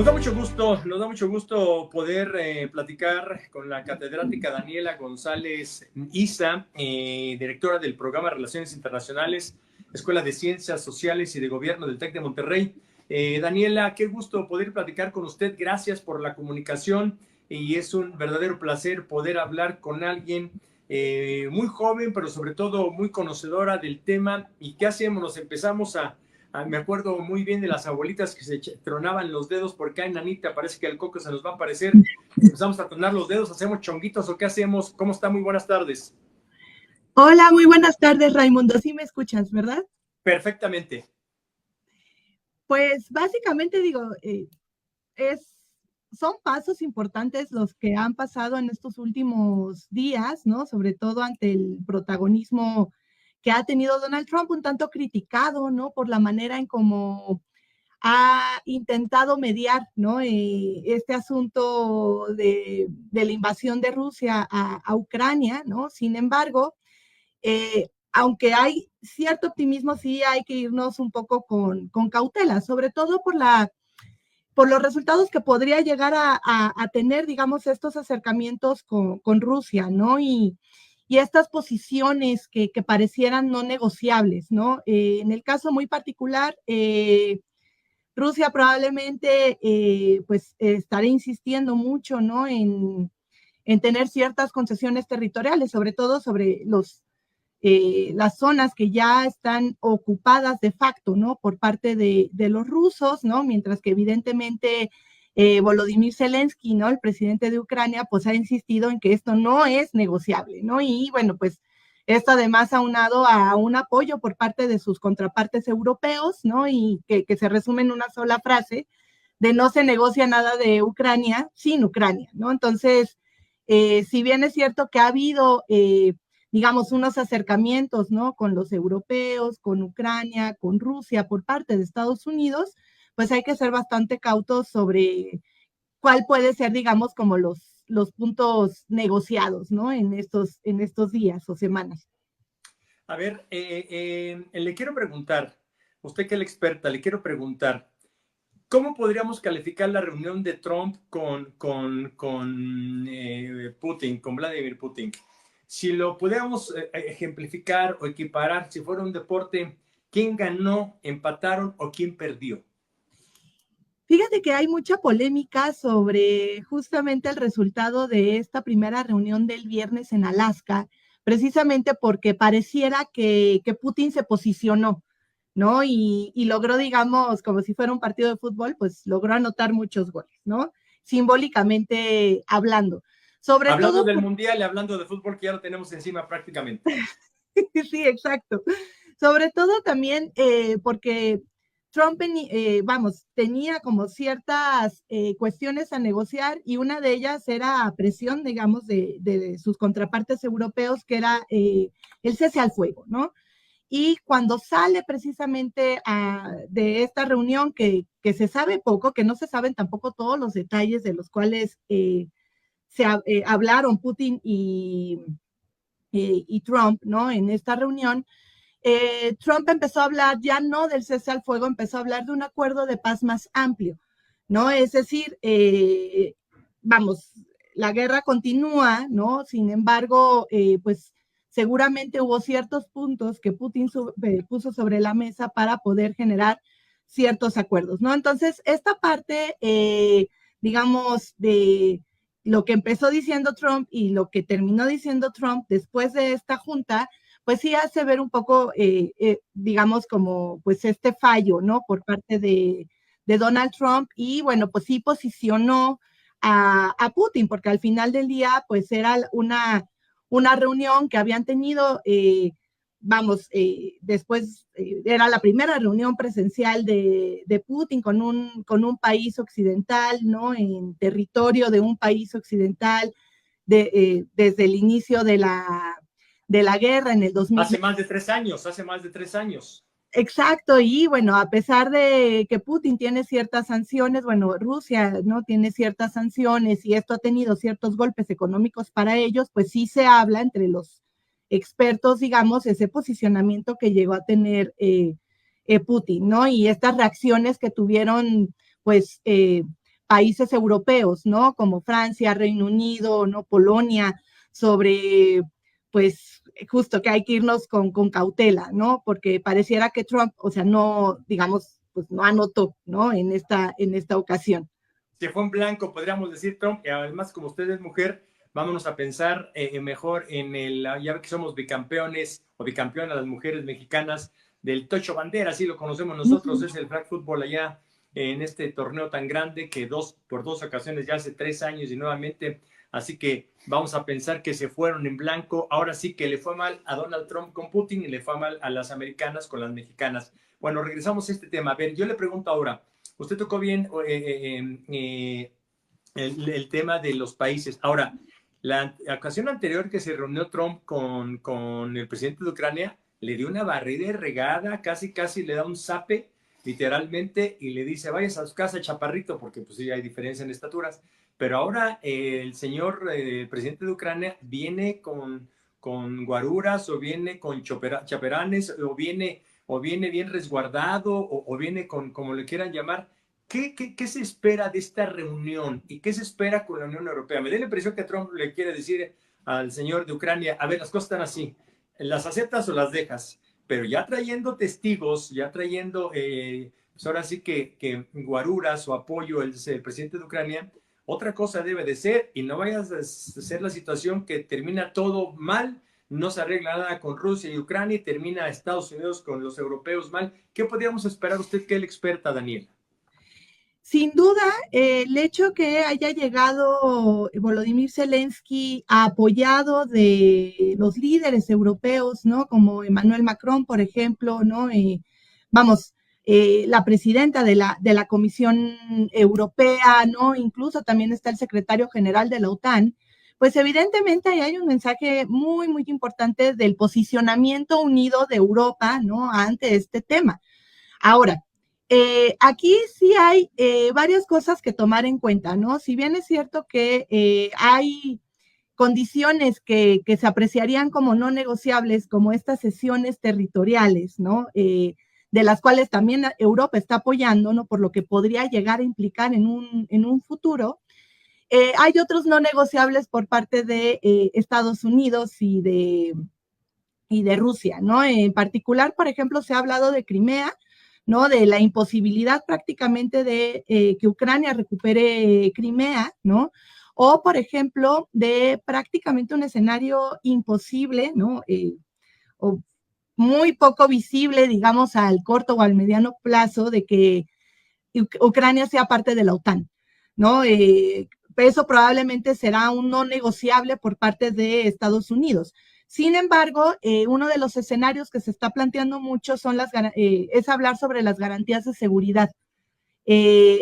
Nos da mucho gusto poder platicar con la catedrática Daniela González Isa, directora del programa de Relaciones Internacionales, Escuela de Ciencias Sociales y de Gobierno del TEC de Monterrey. Daniela, qué gusto poder platicar con usted. Gracias por la comunicación y es un verdadero placer poder hablar con alguien muy joven, pero sobre todo muy conocedora del tema. ¿Y qué hacemos? Nos empezamos me acuerdo muy bien de las abuelitas que se tronaban los dedos porque, ay, nanita, parece que el coco se nos va a aparecer. Empezamos a tronar los dedos, ¿hacemos chonguitos o qué hacemos? ¿Cómo está? Muy buenas tardes. Hola, muy buenas tardes, Raimundo. ¿Sí me escuchas, verdad? Perfectamente. Pues básicamente digo, son pasos importantes los que han pasado en estos últimos días, ¿no? Sobre todo ante el protagonismo que ha tenido Donald Trump, un tanto criticado, ¿no? Por la manera en cómo ha intentado mediar, ¿no? Este asunto de la invasión de Rusia a Ucrania, ¿no? Sin embargo, aunque hay cierto optimismo, sí hay que irnos un poco con cautela, sobre todo por los resultados que podría llegar a tener, digamos, estos acercamientos con Rusia, ¿no? Y estas posiciones que parecieran no negociables, ¿no? En el caso muy particular, Rusia probablemente pues estará insistiendo mucho, ¿no? En tener ciertas concesiones territoriales, sobre todo sobre las zonas que ya están ocupadas de facto, ¿no? Por parte de los rusos, ¿no? Mientras que evidentemente Volodymyr Zelensky, ¿no? El presidente de Ucrania, pues ha insistido en que esto no es negociable, ¿no? Y bueno, pues esto además aunado a un apoyo por parte de sus contrapartes europeos, ¿no? Y que se resume en una sola frase de no se negocia nada de Ucrania sin Ucrania, ¿no? Entonces, si bien es cierto que ha habido digamos, unos acercamientos, ¿no? Con los europeos, con Ucrania, con Rusia por parte de Estados Unidos, pues hay que ser bastante cautos sobre cuál puede ser, digamos, como los puntos negociados, ¿no? En estos días o semanas. A ver, le quiero preguntar, usted que es la experta, le quiero preguntar, ¿cómo podríamos calificar la reunión de Trump con Putin, con Vladimir Putin? Si lo pudiéramos ejemplificar o equiparar, si fuera un deporte, ¿quién ganó, empataron o quién perdió? Fíjate que hay mucha polémica sobre justamente el resultado de esta primera reunión del viernes en Alaska, precisamente porque pareciera que Putin se posicionó, ¿no? Y logró, digamos, como si fuera un partido de fútbol, pues logró anotar muchos goles, ¿no? Simbólicamente hablando. Sobre Hablando todo, del Mundial y hablando de fútbol que ya lo tenemos encima prácticamente. sí, exacto. Sobre todo también porque Trump, vamos, tenía como ciertas cuestiones a negociar y una de ellas era a presión, digamos, de sus contrapartes europeos, que era el cese al fuego, ¿no? Y cuando sale precisamente de esta reunión que se sabe poco, que no se saben tampoco todos los detalles de los cuales hablaron Putin y Trump, ¿no? En esta reunión, Trump empezó a hablar ya no del cese al fuego, empezó a hablar de un acuerdo de paz más amplio, ¿no? Es decir, vamos, la guerra continúa, ¿no? Sin embargo, pues seguramente hubo ciertos puntos que Putin puso sobre la mesa para poder generar ciertos acuerdos, ¿no? Entonces, esta parte, digamos, de lo que empezó diciendo Trump y lo que terminó diciendo Trump después de esta junta, pues sí hace ver un poco, digamos, como pues este fallo, ¿no? Por parte de Donald Trump y bueno, pues sí posicionó a Putin, porque al final del día, pues era una reunión que habían tenido, vamos, después era la primera reunión presencial de Putin con un país occidental, ¿no? En territorio de un país occidental desde el inicio de la guerra en el 2000. Hace más de 3 años, hace más de 3 años. Exacto, y bueno, a pesar de que Putin tiene ciertas sanciones, bueno, Rusia no tiene ciertas sanciones y esto ha tenido ciertos golpes económicos para ellos, pues sí se habla entre los expertos, digamos, ese posicionamiento que llegó a tener Putin, ¿no? Y estas reacciones que tuvieron, pues, países europeos, ¿no? Como Francia, Reino Unido, ¿no? Polonia, sobre, pues, justo que hay que irnos con cautela, ¿no? Porque pareciera que Trump, o sea, no, digamos, pues no anotó, ¿no? En esta ocasión. Se fue en blanco, podríamos decir, Trump, y además, como usted es mujer, vámonos a pensar mejor en ya ve que somos bicampeones o bicampeonas las mujeres mexicanas del Tocho Bandera, así lo conocemos nosotros, es el flag football allá en este torneo tan grande que por dos ocasiones ya hace 3 años y nuevamente, así que vamos a pensar que se fueron en blanco, ahora sí que le fue mal a Donald Trump con Putin y le fue mal a las americanas con las mexicanas. Bueno, regresamos a este tema. A ver, yo le pregunto ahora, usted tocó bien el tema de los países. Ahora, la ocasión anterior que se reunió Trump con el presidente de Ucrania, le dio una barrida y regada, casi le da un zape, literalmente, y le dice, vayas a su casa, chaparrito, porque pues sí hay diferencia en estaturas. Pero ahora el señor presidente de Ucrania viene con guaruras o viene con chaperanes o viene bien resguardado o viene con, como le quieran llamar. ¿Qué se espera de esta reunión y qué se espera con la Unión Europea? Me da la impresión que Trump le quiere decir al señor de Ucrania, a ver, las cosas están así, ¿las aceptas o las dejas? Pero ya trayendo testigos, ya trayendo, pues ahora sí que guaruras o apoyo el presidente de Ucrania, otra cosa debe de ser y no vayas a ser la situación que termina todo mal, no se arregla nada con Rusia y Ucrania y termina Estados Unidos con los europeos mal. ¿Qué podríamos esperar usted que es la experta, Daniela? Sin duda, el hecho que haya llegado Volodymyr Zelensky apoyado de los líderes europeos, ¿no? Como Emmanuel Macron, por ejemplo, ¿no? Vamos, la presidenta de la Comisión Europea, ¿no? Incluso también está el secretario general de la OTAN, pues evidentemente ahí hay un mensaje muy, muy importante del posicionamiento unido de Europa, ¿no? Ante este tema. Ahora, aquí sí hay varias cosas que tomar en cuenta, ¿no? Si bien es cierto que hay condiciones que se apreciarían como no negociables, como estas cesiones territoriales, ¿no? De las cuales también Europa está apoyando, ¿no? Por lo que podría llegar a implicar en un futuro. Hay otros no negociables por parte de Estados Unidos y de Rusia, ¿no? En particular, por ejemplo, se ha hablado de Crimea, ¿no? De la imposibilidad prácticamente de que Ucrania recupere Crimea, ¿no? O, por ejemplo, de prácticamente un escenario imposible, ¿no? O muy poco visible, digamos, al corto o al mediano plazo de que Ucrania sea parte de la OTAN, ¿no? Eso probablemente será un no negociable por parte de Estados Unidos. Sin embargo, uno de los escenarios que se está planteando mucho es hablar sobre las garantías de seguridad.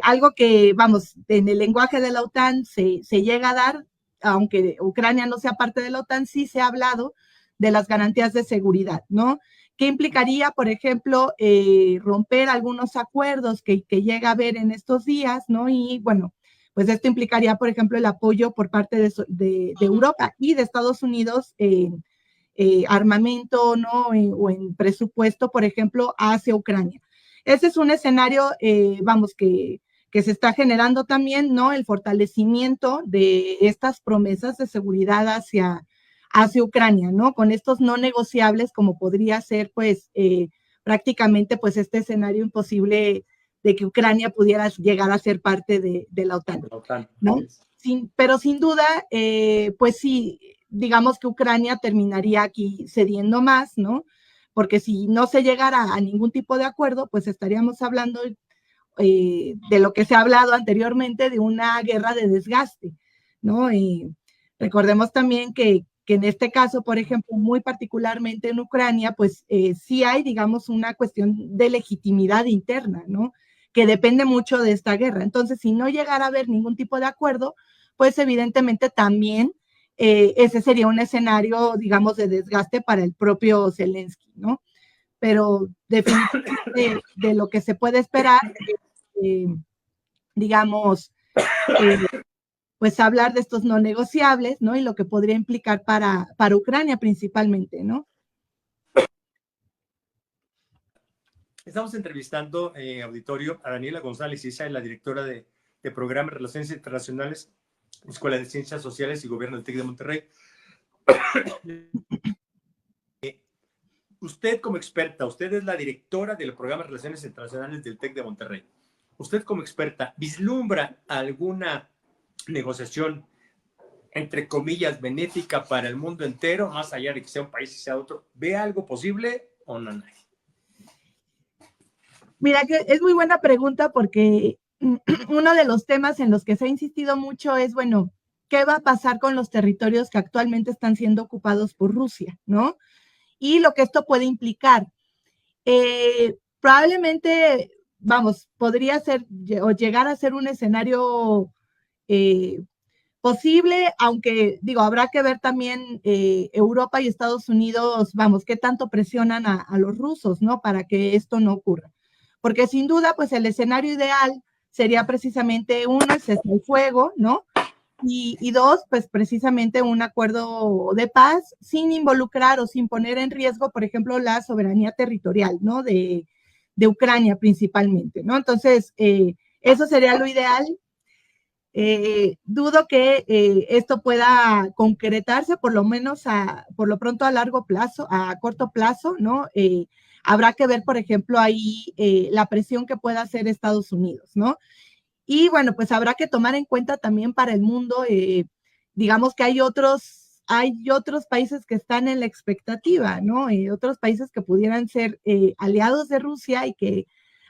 Algo que, vamos, en el lenguaje de la OTAN se llega a dar, aunque Ucrania no sea parte de la OTAN, sí se ha hablado de las garantías de seguridad, ¿no? ¿Qué implicaría, por ejemplo, romper algunos acuerdos que llega a haber en estos días, ¿no? Y bueno, pues esto implicaría, por ejemplo, el apoyo por parte de Europa y de Estados Unidos en armamento, ¿no? O en presupuesto, por ejemplo, hacia Ucrania. Ese es un escenario, vamos, que se está generando también, ¿no? El fortalecimiento de estas promesas de seguridad hacia Ucrania, ¿no? Con estos no negociables, como podría ser, pues, prácticamente, pues, este escenario imposible de que Ucrania pudiera llegar a ser parte de la OTAN, ¿no? Pero sin duda, pues sí, digamos que Ucrania terminaría aquí cediendo más, ¿no? Porque si no se llegara a ningún tipo de acuerdo, pues estaríamos hablando de lo que se ha hablado anteriormente, de una guerra de desgaste, ¿no? Recordemos también que en este caso, por ejemplo, muy particularmente en Ucrania, pues sí hay, digamos, una cuestión de legitimidad interna, ¿no? Que depende mucho de esta guerra. Entonces, si no llegara a haber ningún tipo de acuerdo, pues evidentemente también ese sería un escenario, digamos, de desgaste para el propio Zelensky, ¿no? Pero definitivamente de lo que se puede esperar, digamos, pues hablar de estos no negociables, ¿no? Y lo que podría implicar para Ucrania principalmente, ¿no? Estamos entrevistando, auditorio, a Daniela González Isa, la directora de Programa de Relaciones Internacionales, Escuela de Ciencias Sociales y Gobierno del TEC de Monterrey. Usted como experta, usted es la directora del Programa de Relaciones Internacionales del TEC de Monterrey. Usted como experta, ¿vislumbra alguna negociación, entre comillas, benéfica para el mundo entero, más allá de que sea un país y sea otro? ¿Ve algo posible o no? Mira, que es muy buena pregunta porque uno de los temas en los que se ha insistido mucho es, bueno, ¿qué va a pasar con los territorios que actualmente están siendo ocupados por Rusia, ¿no? Y lo que esto puede implicar. Probablemente, vamos, podría ser o llegar a ser un escenario posible, aunque digo, habrá que ver también Europa y Estados Unidos, vamos, qué tanto presionan a los rusos, ¿no? Para que esto no ocurra. Porque sin duda, pues el escenario ideal sería precisamente uno, el cese al fuego, ¿no? Y dos, pues precisamente un acuerdo de paz sin involucrar o sin poner en riesgo, por ejemplo, la soberanía territorial, ¿no? De Ucrania principalmente, ¿no? Entonces, eso sería lo ideal. Dudo que esto pueda concretarse, por lo menos por lo pronto a largo plazo, a corto plazo, ¿no? Habrá que ver, por ejemplo, ahí la presión que pueda hacer Estados Unidos, ¿no? Y bueno, pues habrá que tomar en cuenta también para el mundo, digamos que hay otros países que están en la expectativa, ¿no? Otros países que pudieran ser aliados de Rusia y que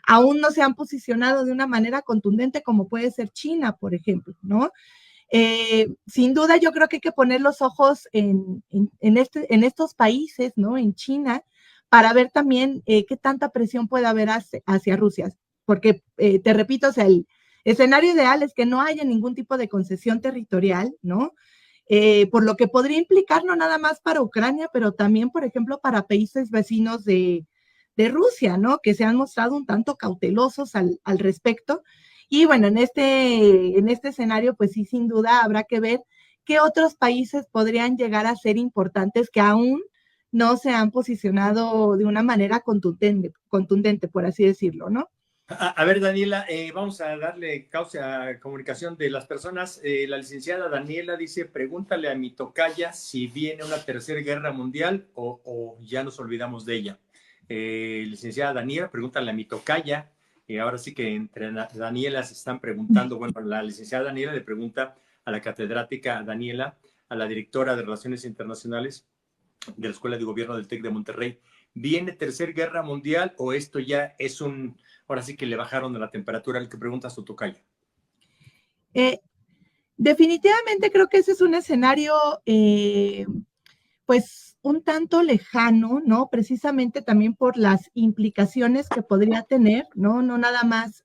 aún no se han posicionado de una manera contundente, como puede ser China, por ejemplo, ¿no? Sin duda, yo creo que hay que poner los ojos en estos países, ¿no? En China, para ver también qué tanta presión puede haber hacia Rusia. Porque, te repito, o sea, el escenario ideal es que no haya ningún tipo de concesión territorial, ¿no? Por lo que podría implicar no nada más para Ucrania, pero también, por ejemplo, para países vecinos de Rusia, ¿no? Que se han mostrado un tanto cautelosos al respecto. Y bueno, en este escenario, pues sí, sin duda habrá que ver qué otros países podrían llegar a ser importantes que aún no se han posicionado de una manera contundente, por así decirlo, ¿no? A ver, Daniela, vamos a darle causa a comunicación de las personas. La licenciada Daniela dice, pregúntale a mi tocaya si viene una tercera guerra mundial o ya nos olvidamos de ella. Licenciada Daniela, pregúntale a mi tocaya. Ahora sí que entre Danielas están preguntando, bueno, la licenciada Daniela le pregunta a la catedrática Daniela, a la directora de Relaciones Internacionales de la Escuela de Gobierno del TEC de Monterrey, ¿viene tercera guerra mundial o esto ya es ahora sí que le bajaron de la temperatura? Al que pregunta su tocaya. Definitivamente creo que ese es un escenario, pues, un tanto lejano, ¿no? Precisamente también por las implicaciones que podría tener, ¿no? No nada más,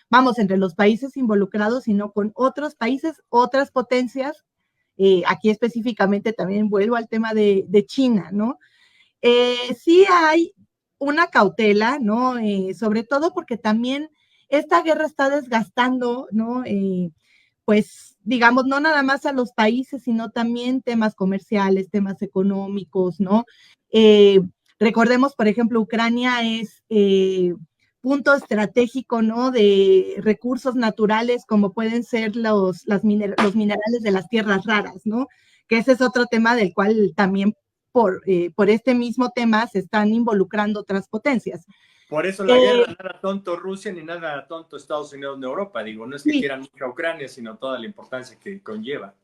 vamos, entre los países involucrados, sino con otros países, otras potencias. Aquí específicamente también vuelvo al tema de China, ¿no? Sí hay una cautela, ¿no? Sobre todo porque también esta guerra está desgastando, ¿no? Pues, digamos, no nada más a los países, sino también temas comerciales, temas económicos, ¿no? Eh, Recordemos, por ejemplo, Ucrania es punto estratégico, ¿no? De recursos naturales como pueden ser los minerales de las tierras raras, ¿no? Que ese es otro tema del cual también por este mismo tema se están involucrando otras potencias. Por eso la guerra, nada tonto Rusia ni nada tonto Estados Unidos de Europa. Digo, no es que quieran mucho a Ucrania, sino toda la importancia que conlleva.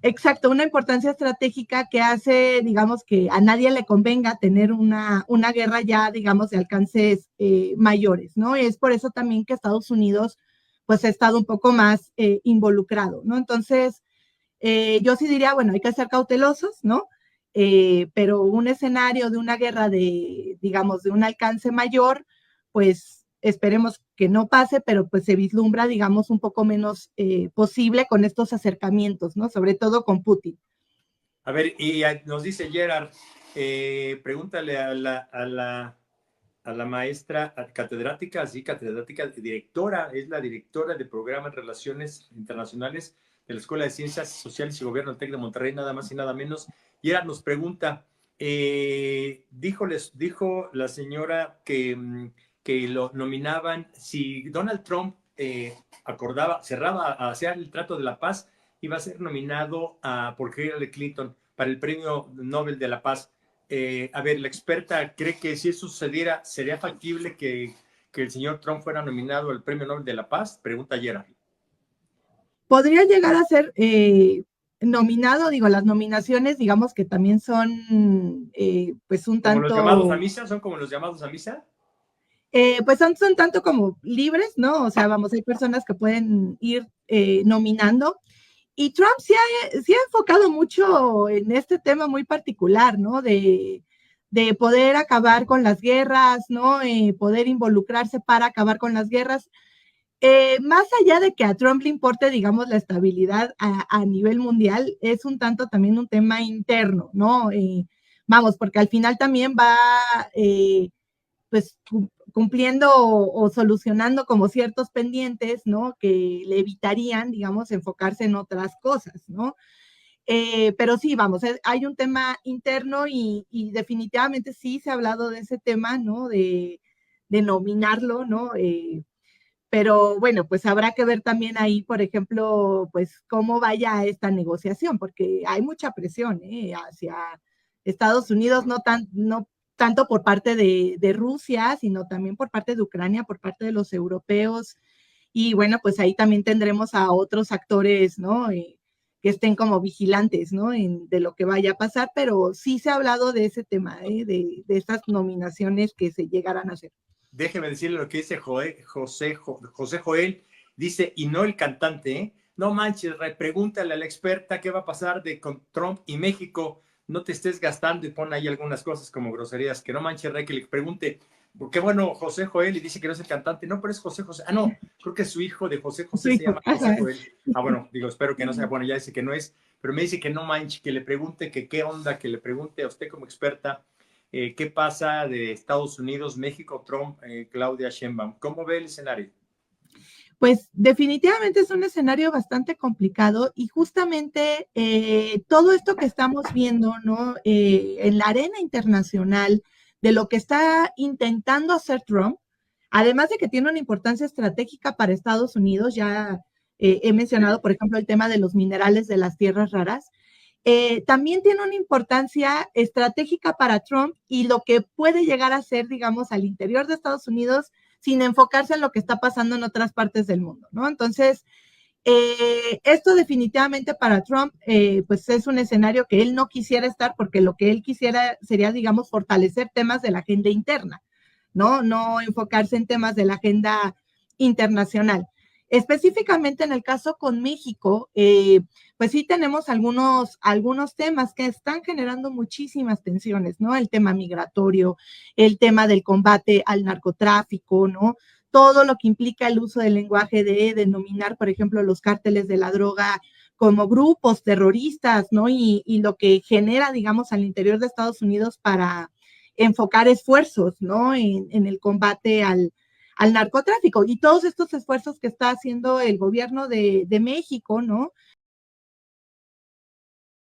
Exacto, una importancia estratégica que hace, digamos, que a nadie le convenga tener una guerra ya, digamos, de alcances mayores, ¿no? Y es por eso también que Estados Unidos, pues, ha estado un poco más involucrado, ¿no? Entonces, yo sí diría, bueno, hay que ser cautelosos, ¿no? Pero un escenario de una guerra digamos, de un alcance mayor, pues esperemos que no pase, pero pues se vislumbra, digamos, un poco menos posible con estos acercamientos, ¿no? Sobre todo con Putin. A ver, y nos dice Gerard, pregúntale a la maestra catedrática, sí, catedrática, directora, es la directora de Programa de Relaciones Internacionales de la Escuela de Ciencias Sociales y Gobierno del TEC de Monterrey, nada más y nada menos. Y ella nos pregunta, dijo la señora que lo nominaban, si Donald Trump cerraba a hacer el trato de la paz, iba a ser nominado por Hillary Clinton para el Premio Nobel de la Paz. A ver, la experta cree que si eso sucediera, ¿sería factible que el señor Trump fuera nominado al Premio Nobel de la Paz? Pregunta Gerard. Podría llegar a ser nominado, digo, las nominaciones, digamos que también son, pues un tanto... ¿Como los llamados a misa? ¿Son como los llamados a misa? Pues son tanto como libres, ¿no? O sea, vamos, hay personas que pueden ir nominando. Y Trump sí ha enfocado mucho en este tema muy particular, ¿no? De poder acabar con las guerras, ¿no? Poder involucrarse para acabar con las guerras. Más allá de que a Trump le importe, digamos, la estabilidad a nivel mundial, es un tanto también un tema interno, ¿no? Vamos, porque al final también va, pues, cumpliendo o solucionando como ciertos pendientes, ¿no? Que le evitarían, digamos, enfocarse en otras cosas, ¿no? Pero sí, vamos, hay un tema interno y definitivamente sí se ha hablado de ese tema, ¿no? De nominarlo, ¿no? Pero bueno, pues habrá que ver también ahí, por ejemplo, pues cómo vaya esta negociación, porque hay mucha presión hacia Estados Unidos, no tanto por parte de Rusia, sino también por parte de Ucrania, por parte de los europeos. Y bueno, pues ahí también tendremos a otros actores, ¿no? Que estén como vigilantes, ¿no? De lo que vaya a pasar, pero sí se ha hablado de ese tema, de estas nominaciones que se llegarán a hacer. Déjeme decirle lo que dice José Joel. Dice, y no el cantante, ¿eh? No manches, pregúntale a la experta qué va a pasar con Trump y México. No te estés gastando y pon ahí algunas cosas como groserías. Que no manches, que le pregunte. Porque bueno, José Joel y dice que no es el cantante. No, pero es José José. Ah, no, creo que su hijo de José José se llama José Joel. Ah, bueno, digo, espero que no sea. Bueno, ya dice que no es. Pero me dice que no manches, que le pregunte que qué onda, que le pregunte a usted como experta. ¿Qué pasa de Estados Unidos, México, Trump, Claudia Sheinbaum? ¿Cómo ve el escenario? Pues definitivamente es un escenario bastante complicado y justamente todo esto que estamos viendo, ¿no? En la arena internacional de lo que está intentando hacer Trump, además de que tiene una importancia estratégica para Estados Unidos, ya he mencionado, por ejemplo, el tema de los minerales de las tierras raras, también tiene una importancia estratégica para Trump y lo que puede llegar a ser, digamos, al interior de Estados Unidos sin enfocarse en lo que está pasando en otras partes del mundo, ¿no? Entonces, esto definitivamente para Trump, pues es un escenario que él no quisiera estar porque lo que él quisiera sería, digamos, fortalecer temas de la agenda interna, ¿no? No enfocarse en temas de la agenda internacional. Específicamente en el caso con México, pues sí tenemos algunos temas que están generando muchísimas tensiones, ¿no? El tema migratorio, el tema del combate al narcotráfico, ¿no? Todo lo que implica el uso del lenguaje de denominar, por ejemplo, los cárteles de la droga como grupos terroristas, ¿no? Y lo que genera, digamos, al interior de Estados Unidos para enfocar esfuerzos, ¿no? En el combate al narcotráfico. Y todos estos esfuerzos que está haciendo el gobierno de México, ¿no?